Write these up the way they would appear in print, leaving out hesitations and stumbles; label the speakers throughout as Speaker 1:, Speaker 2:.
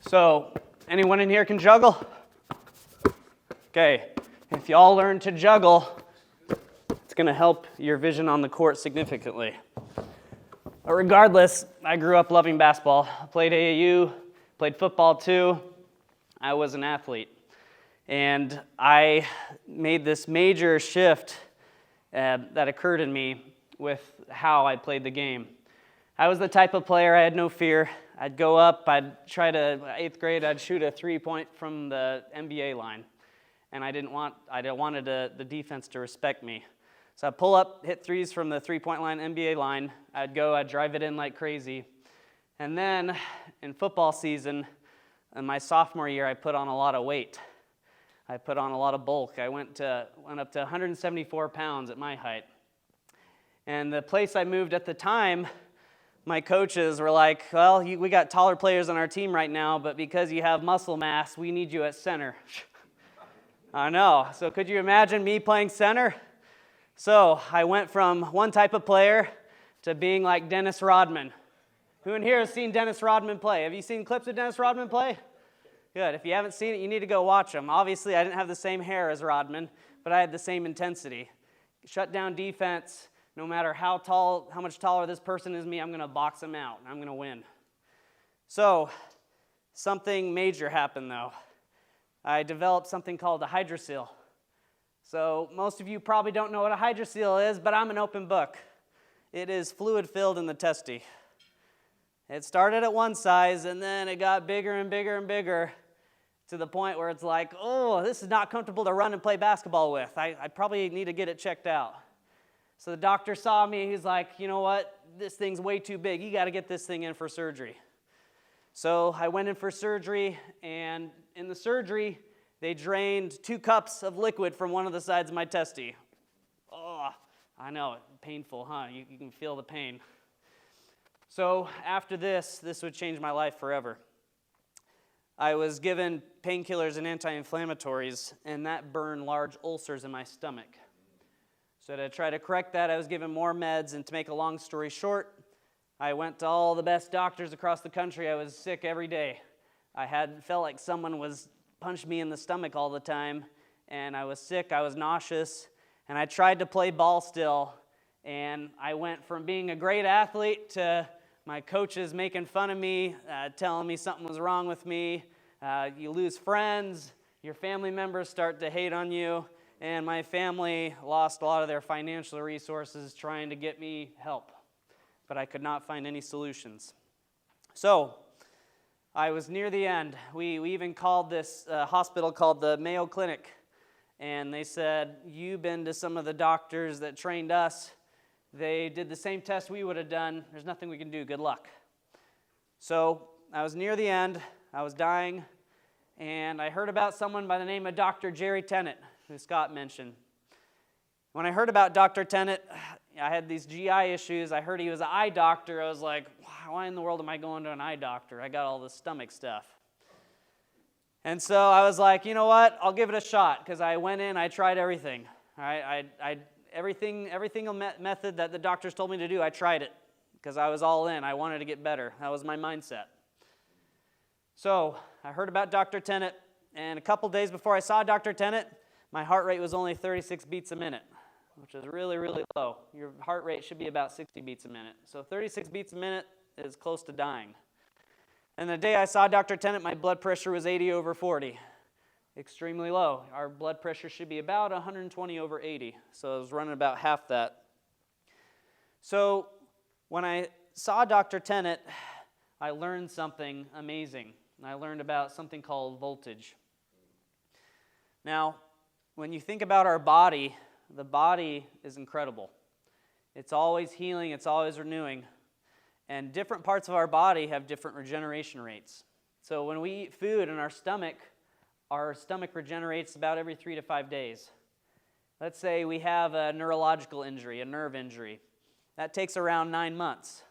Speaker 1: So, anyone in here can juggle? Okay, if y'all learn to juggle, it's going to help your vision on the court significantly. But regardless, I grew up loving basketball. I played AAU, played football too. I was an athlete. And I made this major shift that occurred in me with how I played the game. I was the type of player, I had no fear. I'd go up, I'd try to, 8th grade, I'd shoot a 3-point from the NBA line. And I wanted the defense to respect me. So I'd pull up, hit threes from the 3-point line, NBA line. I'd drive it in like crazy. And then in football season, in my sophomore year, I put on a lot of weight. I put on a lot of bulk. I went up to 174 pounds at my height. And the place I moved at the time, my coaches were like, well, we got taller players on our team right now, but because you have muscle mass, we need you at center. I know. So could you imagine me playing center? So I went from one type of player to being like Dennis Rodman. Who in here has seen Dennis Rodman play? Have you seen clips of Dennis Rodman play? Good. If you haven't seen it, you need to go watch him. Obviously, I didn't have the same hair as Rodman, but I had the same intensity. Shut down defense. No matter how much taller this person is than me, I'm going to box him out. I'm going to win. So, something major happened though. I developed something called a hydrocele. So, most of you probably don't know what a hydrocele is, but I'm an open book. It is fluid filled in the testy. It started at one size, and then it got bigger and bigger and bigger to the point where it's like, oh, this is not comfortable to run and play basketball with. I probably need to get it checked out. So the doctor saw me. He's like, you know what? This thing's way too big. You got to get this thing in for surgery. So I went in for surgery, and in the surgery, they drained 2 cups of liquid from one of the sides of my testy. Oh, I know, painful, huh? You can feel the pain. So after this would change my life forever. I was given painkillers and anti-inflammatories, and that burned large ulcers in my stomach. So to try to correct that, I was given more meds, and to make a long story short, I went to all the best doctors across the country. I was sick every day. Felt like someone was punched me in the stomach all the time, and I was sick, I was nauseous, and I tried to play ball still, and I went from being a great athlete to my coaches making fun of me, telling me something was wrong with me. You lose friends, your family members start to hate on you, and my family lost a lot of their financial resources trying to get me help, but I could not find any solutions. So I was near the end. We even called this hospital called the Mayo Clinic, and they said, you've been to some of the doctors that trained us. They did the same test we would have done. There's nothing we can do. Good luck. So I was near the end. I was dying, and I heard about someone by the name of Dr. Jerry Tennant, who Scott mentioned. When I heard about Dr. Tennant, I had these GI issues. I heard he was an eye doctor. I was like, why in the world am I going to an eye doctor? I got all this stomach stuff. And so I was like, you know what? I'll give it a shot, because I went in, I tried everything. All right, everything method that the doctors told me to do, I tried it, because I was all in. I wanted to get better. That was my mindset. So I heard about Dr. Tennant, and a couple days before I saw Dr. Tennant, my heart rate was only 36 beats a minute, which is really, really low. Your heart rate should be about 60 beats a minute. So 36 beats a minute is close to dying. And the day I saw Dr. Tennant, my blood pressure was 80/40. Extremely low. Our blood pressure should be about 120/80. So I was running about half that. So when I saw Dr. Tennant, I learned something amazing. I learned about something called voltage. Now, when you think about our body, the body is incredible. It's always healing, it's always renewing. And different parts of our body have different regeneration rates. So when we eat food in our stomach regenerates about every 3 to 5 days. Let's say we have a neurological injury, a nerve injury. That takes around 9 months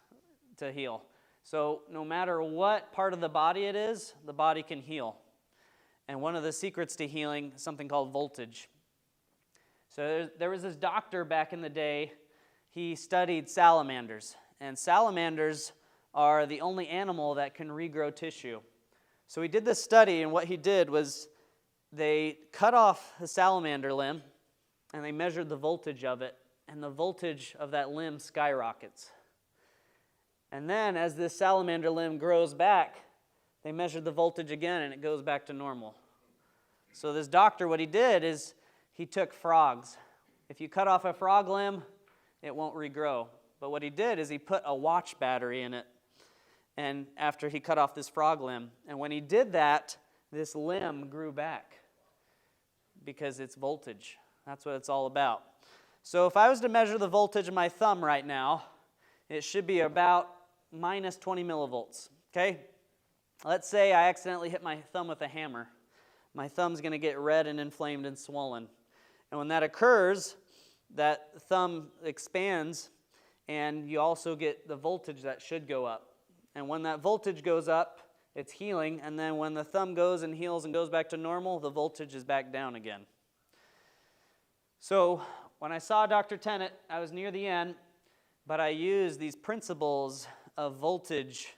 Speaker 1: to heal. So no matter what part of the body it is, the body can heal. And one of the secrets to healing is something called voltage. So there was this doctor back in the day, he studied salamanders. And salamanders are the only animal that can regrow tissue. So he did this study, and what he did was they cut off the salamander limb, and they measured the voltage of it, and the voltage of that limb skyrockets. And then as this salamander limb grows back, they measured the voltage again, and it goes back to normal. So this doctor, what he did is he took frogs. If you cut off a frog limb, it won't regrow. But what he did is he put a watch battery in it, and after he cut off this frog limb. And when he did that, this limb grew back because it's voltage. That's what it's all about. So if I was to measure the voltage of my thumb right now, it should be about minus 20 millivolts, okay? Let's say I accidentally hit my thumb with a hammer. My thumb's going to get red and inflamed and swollen. And when that occurs, that thumb expands, and you also get the voltage that should go up. And when that voltage goes up, it's healing, and then when the thumb goes and heals and goes back to normal, the voltage is back down again. So when I saw Dr. Tennant, I was near the end, but I used these principles of voltage,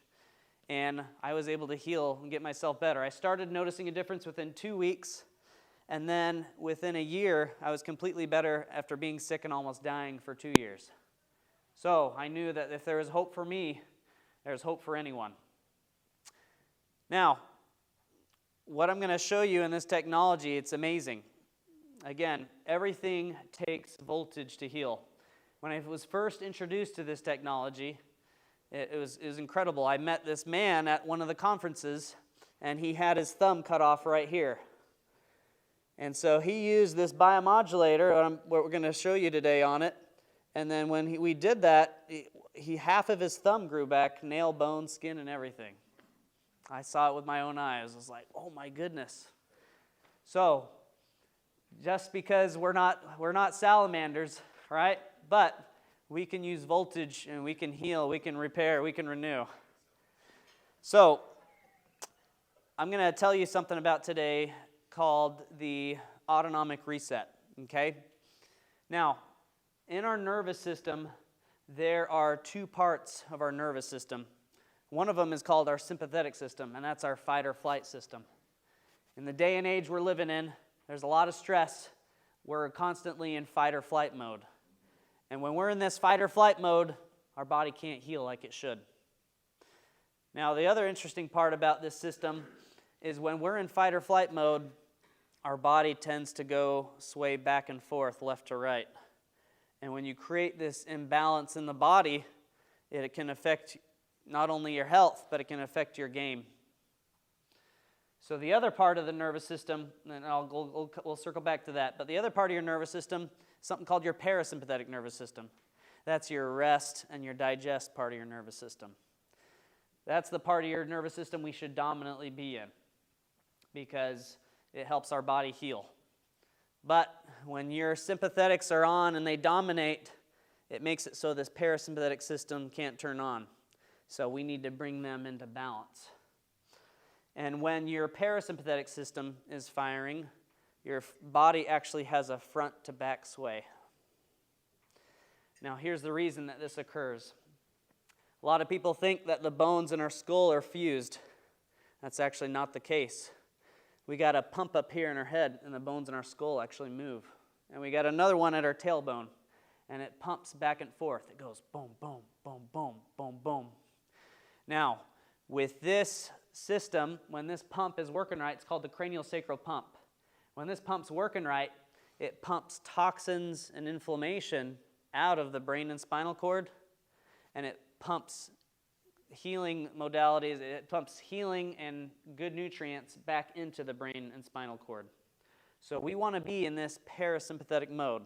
Speaker 1: and I was able to heal and get myself better. I started noticing a difference within 2 weeks, and then within a year, I was completely better after being sick and almost dying for 2 years. So I knew that if there was hope for me, there's hope for anyone. Now, what I'm going to show you in this technology, it's amazing. Again, everything takes voltage to heal. When I was first introduced to this technology, it was incredible. I met this man at one of the conferences, and he had his thumb cut off right here. And so he used this biomodulator, what we're going to show you today on it. And then when we did that, half of his thumb grew back, nail, bone, skin, and everything. I saw it with my own eyes. I was like, oh my goodness. So, just because we're not salamanders, right? But we can use voltage, and we can heal, we can repair, we can renew. So, I'm going to tell you something about today called the autonomic reset, okay? Now, in our nervous system, there are two parts of our nervous system. One of them is called our sympathetic system, and that's our fight or flight system. In the day and age we're living in, there's a lot of stress. We're constantly in fight or flight mode. And when we're in this fight or flight mode, our body can't heal like it should. Now, the other interesting part about this system is when we're in fight or flight mode, our body tends to go sway back and forth, left to right. And when you create this imbalance in the body, it can affect not only your health, but it can affect your game. So the other part of the nervous system, and we'll circle back to that, but the other part of your nervous system is something called your parasympathetic nervous system. That's your rest and your digest part of your nervous system. That's the part of your nervous system we should dominantly be in because it helps our body heal. But when your sympathetics are on and they dominate, it makes it so this parasympathetic system can't turn on. So we need to bring them into balance. And when your parasympathetic system is firing, your body actually has a front to back sway. Now here's the reason that this occurs. A lot of people think that the bones in our skull are fused. That's actually not the case. We got a pump up here in our head, and the bones in our skull actually move. And we got another one at our tailbone, and it pumps back and forth. It goes boom, boom, boom, boom, boom, boom. Now, with this system, when this pump is working right, it's called the craniosacral pump. When this pump's working right, it pumps toxins and inflammation out of the brain and spinal cord, and it pumps healing modalities, it pumps healing and good nutrients back into the brain and spinal cord. So we want to be in this parasympathetic mode.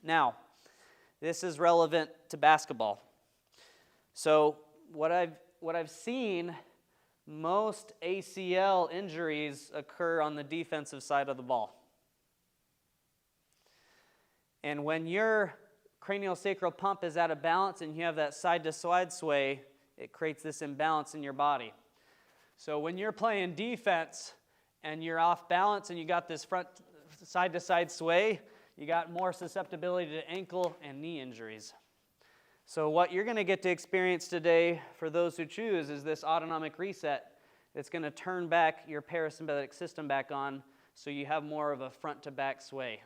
Speaker 1: Now, this is relevant to basketball. So what I've seen, most ACL injuries occur on the defensive side of the ball. And when your craniosacral pump is out of balance and you have that side-to-side sway, it creates this imbalance in your body. So when you're playing defense and you're off balance and you got this front side-to-side sway, you got more susceptibility to ankle and knee injuries. So what you're going to get to experience today, for those who choose, is this autonomic reset. it's going to turn back your parasympathetic system back on so you have more of a front to back sway.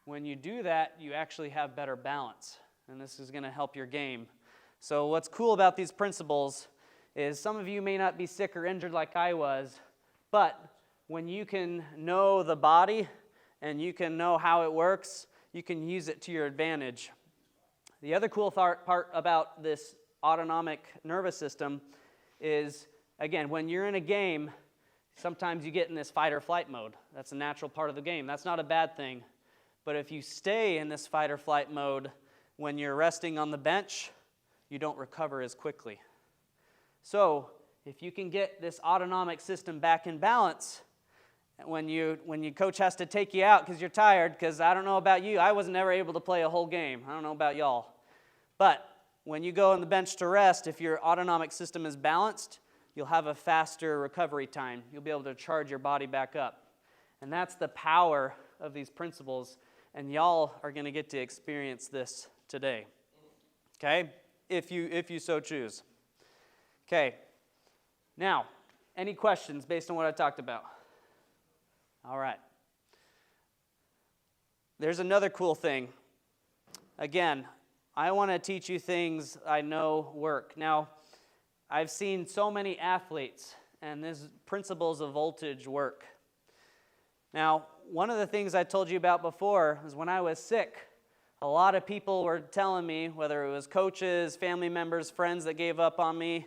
Speaker 1: When you do that, you actually have better balance, and this is going to help your game. So what's cool about these principles is some of you may not be sick or injured like I was, but when you can know the body and you can know how it works, you can use it to your advantage. The other cool part about this autonomic nervous system is, again, when you're in a game, sometimes you get in this fight or flight mode. That's a natural part of the game. That's not a bad thing. But if you stay in this fight or flight mode when you're resting on the bench, you don't recover as quickly. So if you can get this autonomic system back in balance, when your coach has to take you out because you're tired, because I don't know about you, I was never able to play a whole game. I don't know about y'all. But when you go on the bench to rest, if your autonomic system is balanced, you'll have a faster recovery time. You'll be able to charge your body back up. And that's the power of these principles, and y'all are going to get to experience this today. Okay? If you so choose. Okay. Now, any questions based on what I talked about? All right. There's another cool thing. Again, I want to teach you things I know work. Now, I've seen so many athletes, and these principles of voltage work. Now, one of the things I told you about before is when I was sick, a lot of people were telling me, whether it was coaches, family members, friends that gave up on me,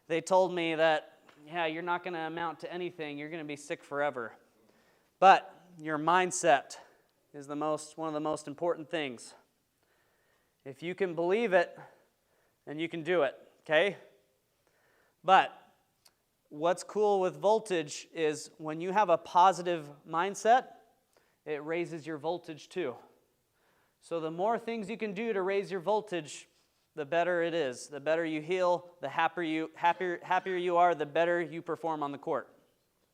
Speaker 1: they told me that, yeah, you're not going to amount to anything. You're going to be sick forever. But your mindset is one of the most important things. If you can believe it, then you can do it, okay? But what's cool with voltage is when you have a positive mindset, it raises your voltage too. So the more things you can do to raise your voltage, the better it is. The better you heal, the happier you are, the better you perform on the court.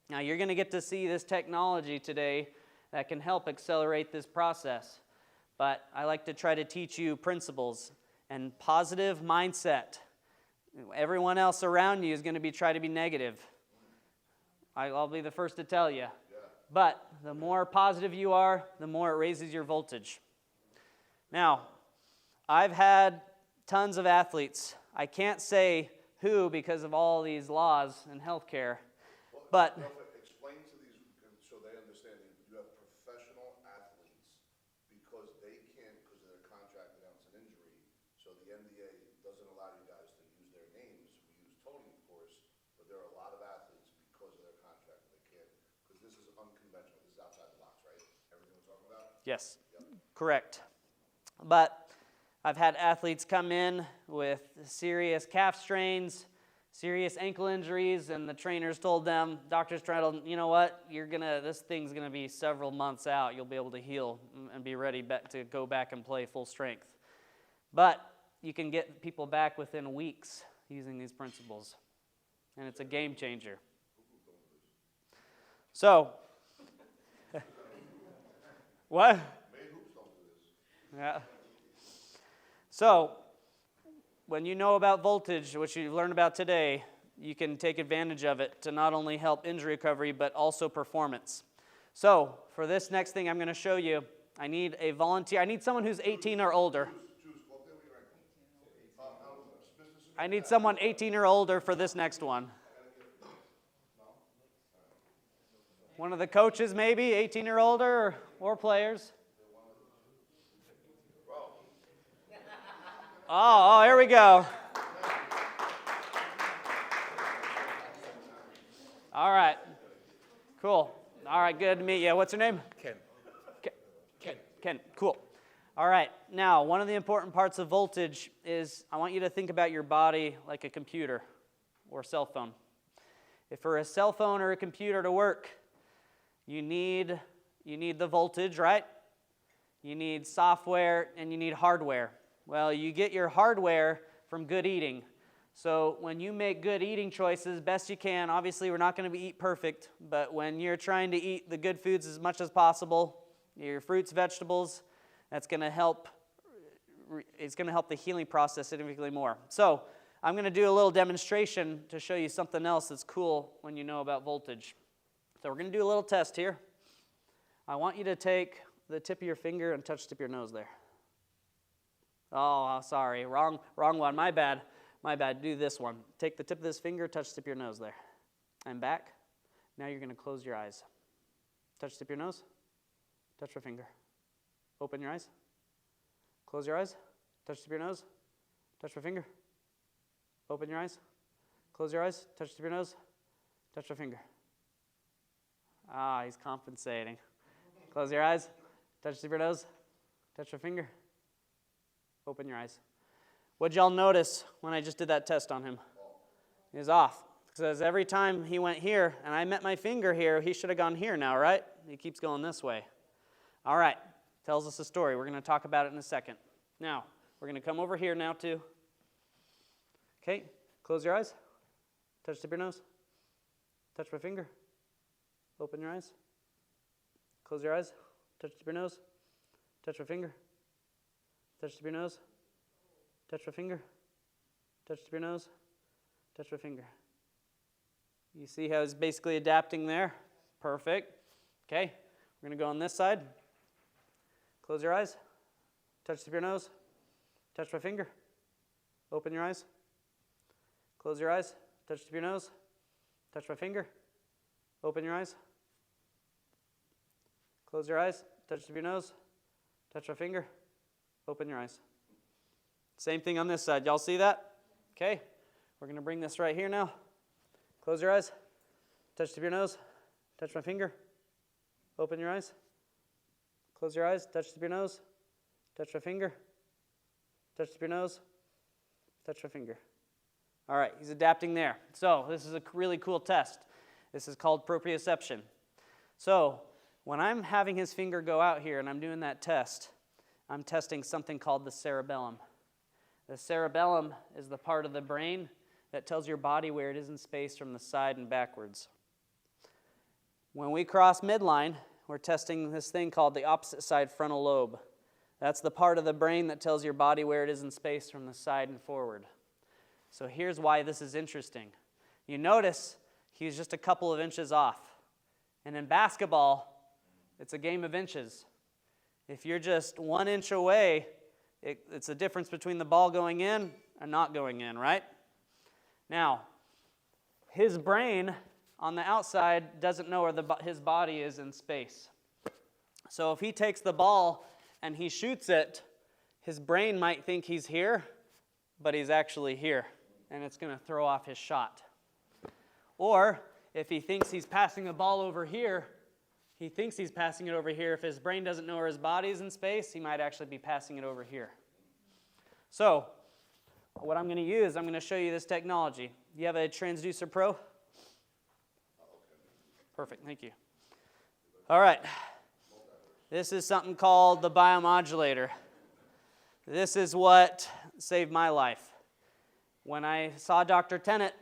Speaker 1: Now, you're going to get to see this technology today that can help accelerate this process. But I like to try to teach you principles and positive mindset. Everyone else around you is going to try to be negative. I'll be the first to tell you. But the more positive you are, the more it raises your voltage. Now, I've had tons of athletes. I can't say who because of all these laws in healthcare. But
Speaker 2: explain to these so they understand. You have professional athletes because they can't, because of their contract announced an injury. So the NBA doesn't allow you guys to use their names. We use Tony, of course, but there are a lot of athletes because of their contract that they can't. Because this is unconventional. This is outside the box, right? Everything we're talking about.
Speaker 1: Yes, correct. But I've had athletes come in with serious calf strains, serious ankle injuries, and the trainers told them, doctors told them, you know what, this thing's gonna be several months out. You'll be able to heal and be ready to go back and play full strength. But you can get people back within weeks using these principles, and it's a game changer. So, what? Yeah. So, when you know about voltage, which you've learned about today, you can take advantage of it to not only help injury recovery, but also performance. So, for this next thing I'm going to show you, I need a volunteer. I need someone who's 18 or older. I need someone 18 or older for this next one. One of the coaches, maybe, 18 or older, or players. Oh, here we go. All right. Cool. All right, good to meet you. What's your name? Ken. Cool. All right. Now, one of the important parts of voltage is I want you to think about your body like a computer or a cell phone. If for a cell phone or a computer to work, you need the voltage, right? You need software and you need hardware. Well, you get your hardware from good eating. So when you make good eating choices, best you can, obviously we're not going to eat perfect, but when you're trying to eat the good foods as much as possible, your fruits, vegetables, it's going to help the healing process significantly more. So I'm going to do a little demonstration to show you something else that's cool when you know about voltage. So we're going to do a little test here. I want you to take the tip of your finger and touch the tip of your nose there. Oh, sorry, wrong one, my bad. My bad, do this one. Take the tip of this finger, touch the tip of your nose there. And back. Now you're going to close your eyes. Touch the tip of your nose, touch your finger. Open your eyes. Close your eyes, touch the tip of your nose, touch your finger. Open your eyes, close your eyes, touch the tip of your nose, touch your finger. Ah, he's compensating. Close your eyes, touch the tip of your nose, touch your finger. Open your eyes. What'd y'all notice when I just did that test on him? He was off. Because every time he went here, and I met my finger here, he should have gone here now, right? He keeps going this way. All right, tells us a story. We're going to talk about it in a second. Now, we're going to come over here now too. Okay, close your eyes. Touch the tip of your nose. Touch my finger. Open your eyes. Close your eyes. Touch the tip of your nose. Touch my finger. Touch the tip of your nose. Touch my finger. Touch the tip of your nose. Touch my finger. You see how it's basically adapting there? Perfect. Okay, we're going to go on this side. Close your eyes. Touch the tip of your nose. Touch my finger. Open your eyes. Close your eyes. Touch the tip of your nose. Touch my finger. Open your eyes. Close your eyes. Touch the tip of your nose. Touch my finger. Open your eyes. Same thing on this side. Y'all see that? Okay, we're going to bring this right here now. Close your eyes. Touch the tip of your nose. Touch my finger. Open your eyes. Close your eyes. Touch the tip of your nose. Touch my finger. Touch the tip of your nose. Touch my finger. All right, he's adapting there. So this is a really cool test. This is called proprioception. So when I'm having his finger go out here and I'm doing that test, I'm testing something called the cerebellum. The cerebellum is the part of the brain that tells your body where it is in space from the side and backwards. When we cross midline, we're testing this thing called the opposite side frontal lobe. That's the part of the brain that tells your body where it is in space from the side and forward. So here's why this is interesting. You notice he's just a couple of inches off. And in basketball, it's a game of inches. If you're just 1 inch away, it's the difference between the ball going in and not going in, right? Now, his brain on the outside doesn't know where his body is in space. So if he takes the ball and he shoots it, his brain might think he's here, but he's actually here, and it's going to throw off his shot. Or if he thinks he's passing the ball over here, he thinks he's passing it over here. If his brain doesn't know where his body is in space, he might actually be passing it over here. So what I'm going to use, I'm going to show you this technology. You have a Transducer Pro? Perfect, thank you. All right. This is something called the BioModulator. This is what saved my life. When I saw Dr. Tennant,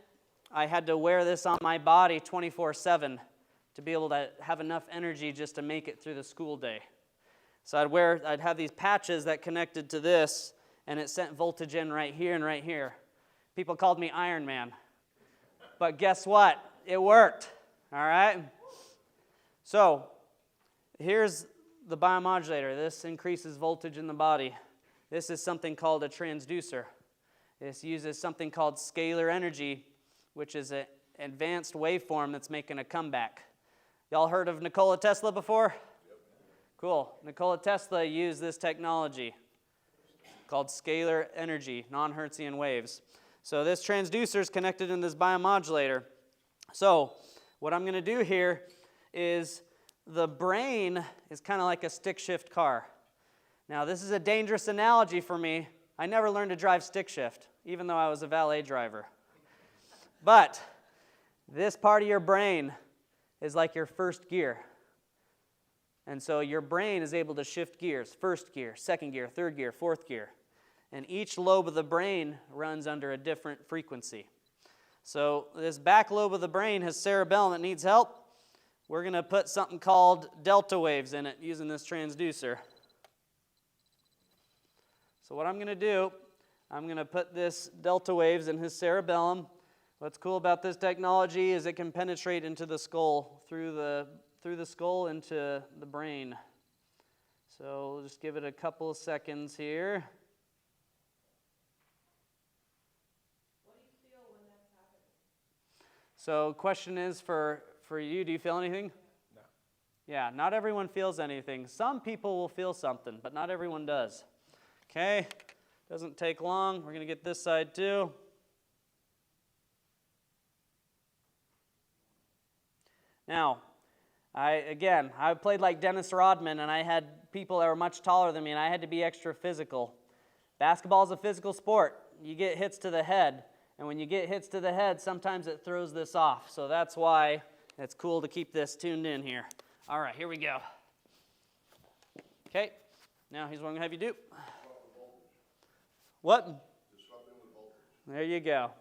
Speaker 1: I had to wear this on my body 24/7 to be able to have enough energy just to make it through the school day. So I'd have these patches that connected to this, and it sent voltage in right here and right here. People called me Iron Man. But guess what? It worked. All right? So here's the BioModulator. This increases voltage in the body. This is something called a transducer. This uses something called scalar energy, which is an advanced waveform that's making a comeback. Y'all heard of Nikola Tesla before? Yep. Cool. Nikola Tesla used this technology called scalar energy, non-Hertzian waves. So this transducer is connected in this BioModulator. So what I'm going to do here is the brain is kind of like a stick shift car. Now this is a dangerous analogy for me. I never learned to drive stick shift, even though I was a valet driver. But this part of your brain is like your first gear. And so your brain is able to shift gears, first gear, second gear, third gear, fourth gear. And each lobe of the brain runs under a different frequency. So this back lobe of the brain has cerebellum that needs help. We're going to put something called delta waves in it using this transducer. So what I'm going to do, I'm going to put this delta waves in his cerebellum. What's cool about this technology is it can penetrate into the skull, through the skull into the brain. So we'll just give it a couple of seconds here.
Speaker 3: What do you feel when that's happening?
Speaker 1: So question is for you, do you feel anything?
Speaker 4: No.
Speaker 1: Yeah, not everyone feels anything. Some people will feel something, but not everyone does. Okay, doesn't take long. We're going to get this side too. Now, I played like Dennis Rodman, and I had people that were much taller than me, and I had to be extra physical. Basketball is a physical sport. You get hits to the head, and when you get hits to the head, sometimes it throws this off. So that's why it's cool to keep this tuned in here. All right, here we go. Okay, now here's what I'm going to have you do. What? There you go.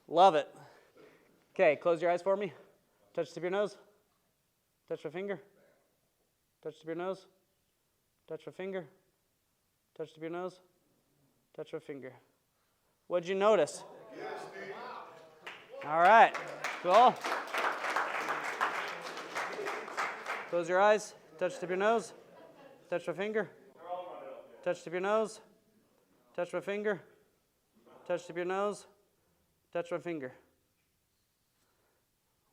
Speaker 1: Love it. Okay, close your eyes for me. Touch the tip of your nose. Touch your finger. Touch the tip of your nose. Touch your finger. Touch the tip of your nose. Touch your finger. What'd you notice? All right, cool. Close your eyes. Touch the tip of your nose. Touch your finger. Touch the tip of your nose. Touch my finger. Touch the tip of your nose. Touch my finger.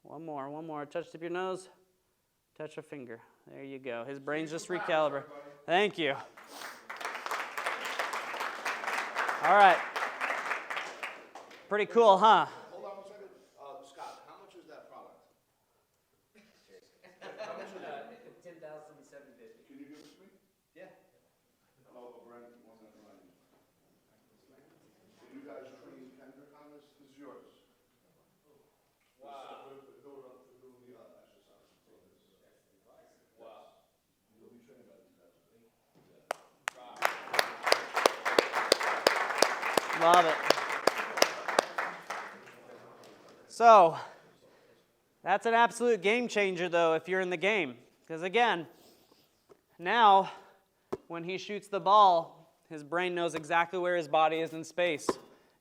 Speaker 1: One more. Touch the tip of your nose. Touch your finger. There you go. His brain's just recalibrated. Thank you. All right. Pretty cool, huh?
Speaker 2: Hold on 1 second. Scott, how much is that product? How much is that?
Speaker 5: $10,750.
Speaker 2: Can you give it to me?
Speaker 5: Yeah.
Speaker 2: Hello, Brent. One second, Ryan. Can you guys train Kendrick on this? This is yours. Wow. We're doing the exercise.
Speaker 5: Wow.
Speaker 2: You'll be trained by these guys.
Speaker 1: Love it. So, that's an absolute game changer, though, if you're in the game. Because, again, now, when he shoots the ball, his brain knows exactly where his body is in space.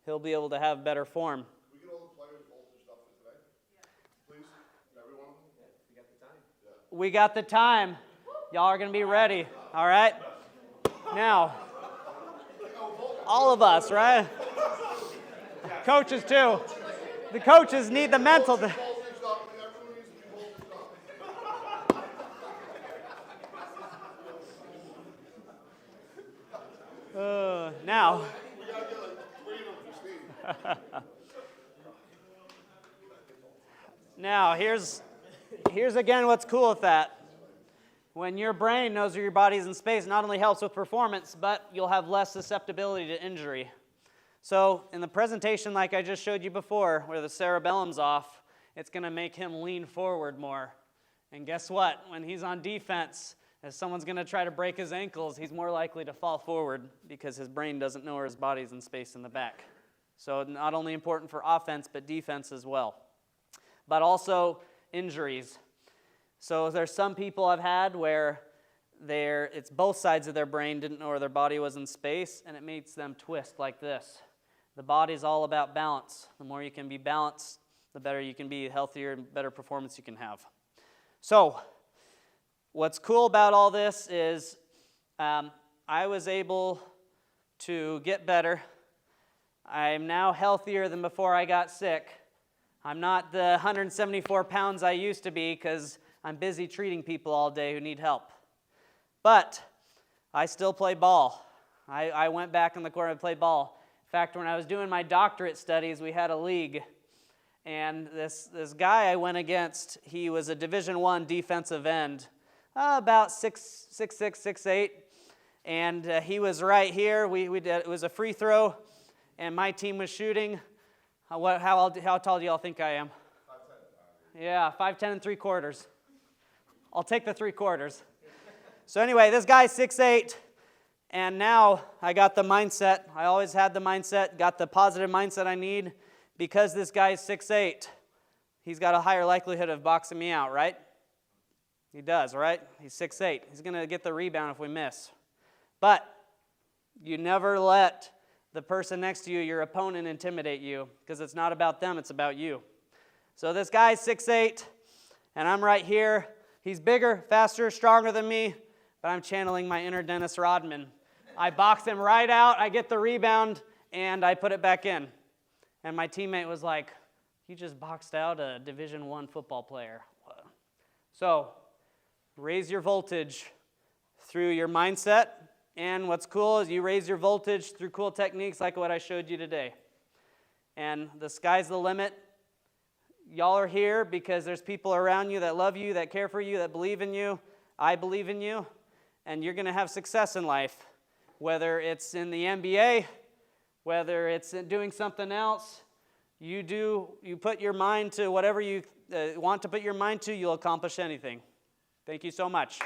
Speaker 1: He'll be able to have better form.
Speaker 2: We get all the players' voltage stuff for today? Yeah. Please? Everyone?
Speaker 5: Yeah, we got the time.
Speaker 2: Yeah.
Speaker 1: We got the time. Y'all are going to be ready. All right? Now, all of us, right? Coaches, too. The coaches need the mental.
Speaker 2: Voltage stuff. Everyone needs to be voltage stuff.
Speaker 1: Now,
Speaker 2: We gotta get like 3 of them for Steve.
Speaker 1: now here's again what's cool with that. When your brain knows where your body is in space, it not only helps with performance, but you'll have less susceptibility to injury. So in the presentation like I just showed you before, where the cerebellum's off, it's going to make him lean forward more. And guess what? When he's on defense, if someone's going to try to break his ankles, he's more likely to fall forward because his brain doesn't know where his body's in space in the back. So not only important for offense, but defense as well. But also injuries. So there's some people I've had where it's both sides of their brain didn't know where their body was in space, and it makes them twist like this. The body's all about balance. The more you can be balanced, the better you can be, healthier and better performance you can have. So what's cool about all this is I was able to get better. I'm now healthier than before I got sick. I'm not the 174 pounds I used to be because I'm busy treating people all day who need help. But I still play ball. I went back in the court and played ball. In fact, when I was doing my doctorate studies, we had a league. And this guy I went against, he was a Division I defensive end, about 6'6", 6'8". And he was right here. It was a free throw, and my team was shooting. How tall do y'all think I am? 5'10". Yeah, 5'10 3/4. I'll take the 3/4. So anyway, this guy's 6'8", and now I got the mindset. I always had the mindset, got the positive mindset I need. Because this guy's 6'8", he's got a higher likelihood of boxing me out, right? He does, right? He's 6'8". He's going to get the rebound if we miss. But you never let the person next to you, your opponent, intimidate you, because it's not about them, it's about you. So this guy's 6'8", and I'm right here. He's bigger, faster, stronger than me, but I'm channeling my inner Dennis Rodman. I box him right out, I get the rebound, and I put it back in. And my teammate was like, you just boxed out a Division I football player. So, raise your voltage through your mindset, and what's cool is you raise your voltage through cool techniques like what I showed you today. And the sky's the limit. Y'all are here because there's people around you that love you, that care for you, that believe in you. I believe in you, and you're going to have success in life, whether it's in the NBA, whether it's in doing something else. You put your mind to whatever you want to put your mind to, you'll accomplish anything. Thank you so much.